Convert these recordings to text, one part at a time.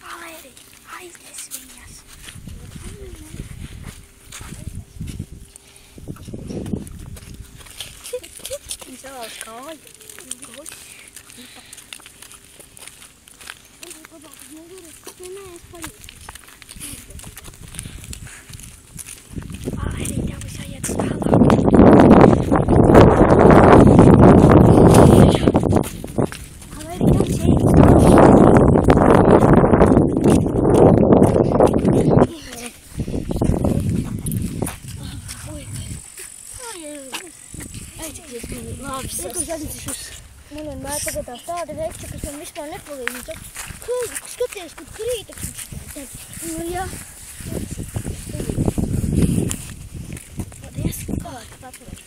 Valērija, aiznes viņas. Viņa salauž kāju. Valērija, tev būs jāiet uz vēlāk. Man vienmēr pagadās tāda veča, kas man vispār nepalīdz. Skaties, kur krīt. Nu jā. Paldies.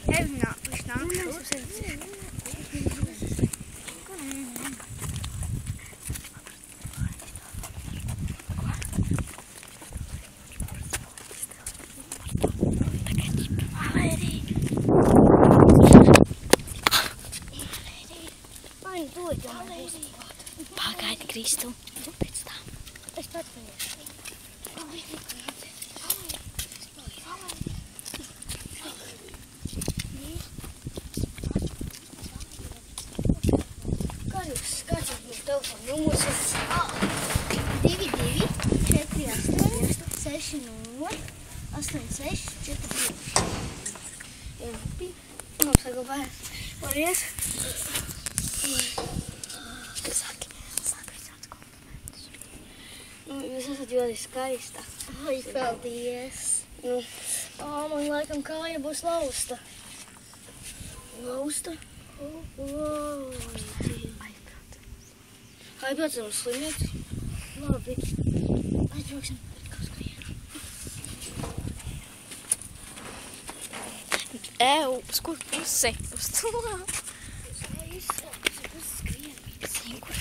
Viņš nāk šos. Pagaidi, Kristu. Tu pēc tam. Es pats paiešu. Kāds ir mūsu telefona numurs? 22 48 60 86 42. Saglabājies. Paldies. Saki visāds komplimentus. Jūs esat ļoti skaista. Ai, paldies. Man laikam kāja būs lausta. Lausta? Aizbraucam uz slimnīcu. Labi. Aizbrauksim kā skrien. Uz kur pusi? Uz to?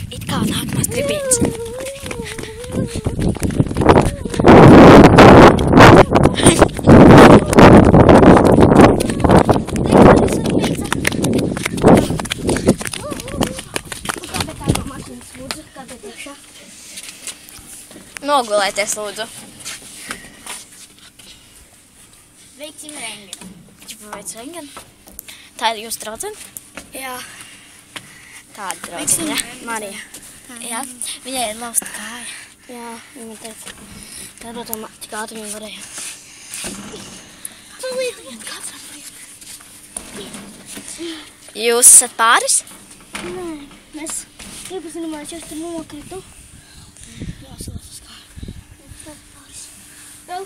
It kā nākamās tribītes. Nogulēties, lūdzu. Veiksim rengeni. Veic rengeni? Tā ir jūsu draudzene? Jā. Tāda draudzene, ja? Marija. Jā, viņai ir lausta kāja. Jā, viņa teica. Tā, protams, tik ātri viņa varēja. Jūs esat pāris? Nē, mēs iepazinājāmies, es tur nokritu. Jāsalās uz kāju. Pāris. Vēl.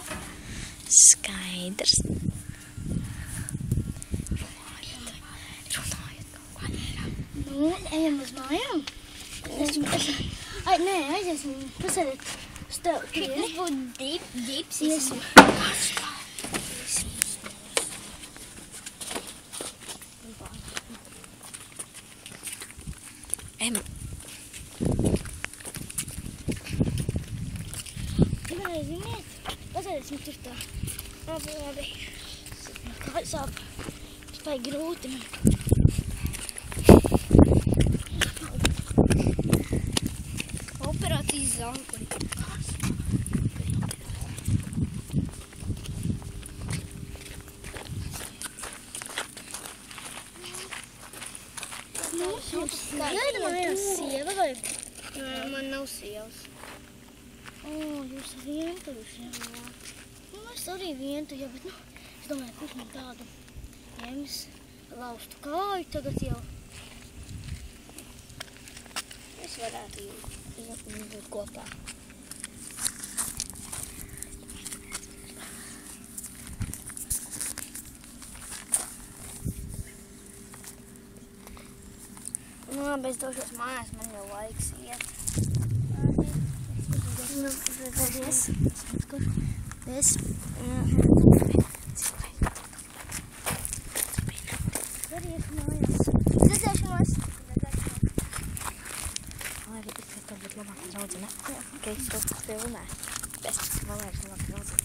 Skaidrs. Runājiet kaut ko. Nu, ejam uz mājām. Nē, aiziesim pasēdēt uz tev. Tas būtu dips. Iesim. Kāds tā? Ejam. Ziniet, pasēdēsim tur tā. Labi. Kāds sāp. Spēj grūti. Operācijas zankuri. Gaida man viena sieva vai? Nē, man nav sievas. Jūs esat vientuļuši. Es arī vientuļa, bet es domāju, kurš man tādu ņems laustu kāju tagad jau. Es varētu būt kopā. Nu, labi, es došos mājās, man jau laiks iet. Paldies. Paldies. Darīšu mājās. Redzēšanos. Valērija, bet tev būtu labāka draudzene. Keis, tu filmē. Es Valērijas labāka draudzene.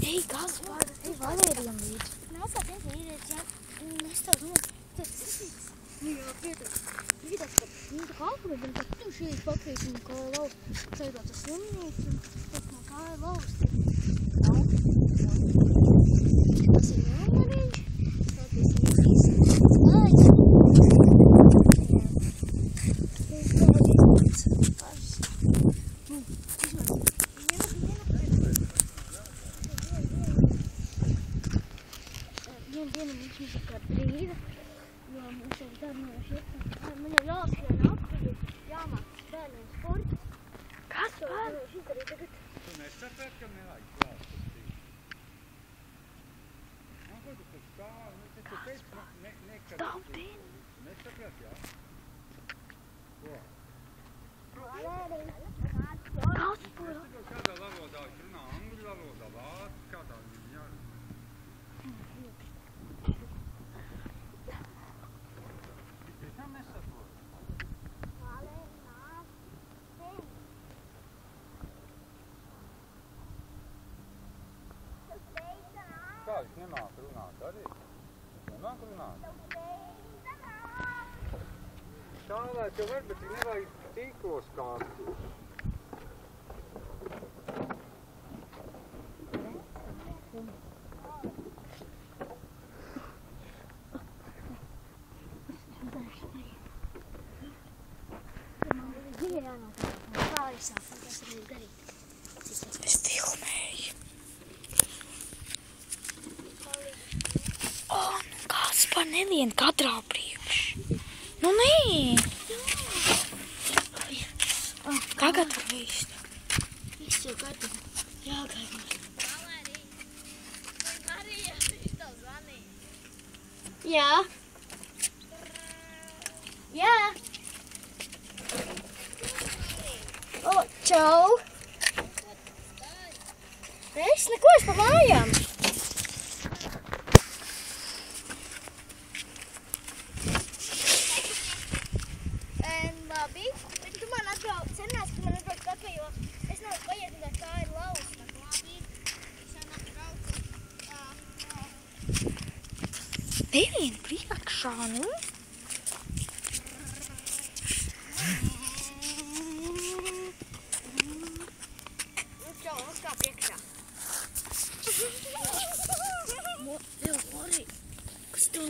Ej, Gaspar, ej Valērijam līdzi. Nav kā viens vīrietis, jā. Es tā domāju, tas jā, pietrūk. Gribētu, ka tā kā alkoholi, bet tu šeit pakrīt un kā laust. Ceļot tas slimnīca un pēc no kā ir lausti. Tas ir jāmariņš. Tā tas ir izslēdz. Vienu mums ir kā brīda, jo mums ir darbojuši man jau jāskrien apkārt, jāmāk bērniem sportu. Kas var? Tu nesaprati, ka nevajag klāt uz tīk. Man ko tu tur stāvi? Tu teici, nekad... Stāvdien. Nesaprati, jā? Ko? Kas var? Es tikai kādā valodā runā, angļu valodā, vācu, kādā viņi jārunā. Tiešām nesaproti. Kā viņš nemāk runāt arī? Nemāk runāt? Stāvēt jau var, bet viņi nevajag tīklos kāpt. Es filmēju. O, nu kāds par nevienu katrā priekš. Nu nē. Tagad var vīst. Viss jau gadu. Jāgaida. Jā. Jā. O, čau. Es neko, es pa mājām. Labi, bet tu man atbrauc, senās, tu man atbrauc pakaļ, jo es nevaru paiet, tā kā ir lausta. Labi, es jau atbraucu. Nevienu priekšā, nu? Čau, kā priekšā. Tev, Lori, kas tev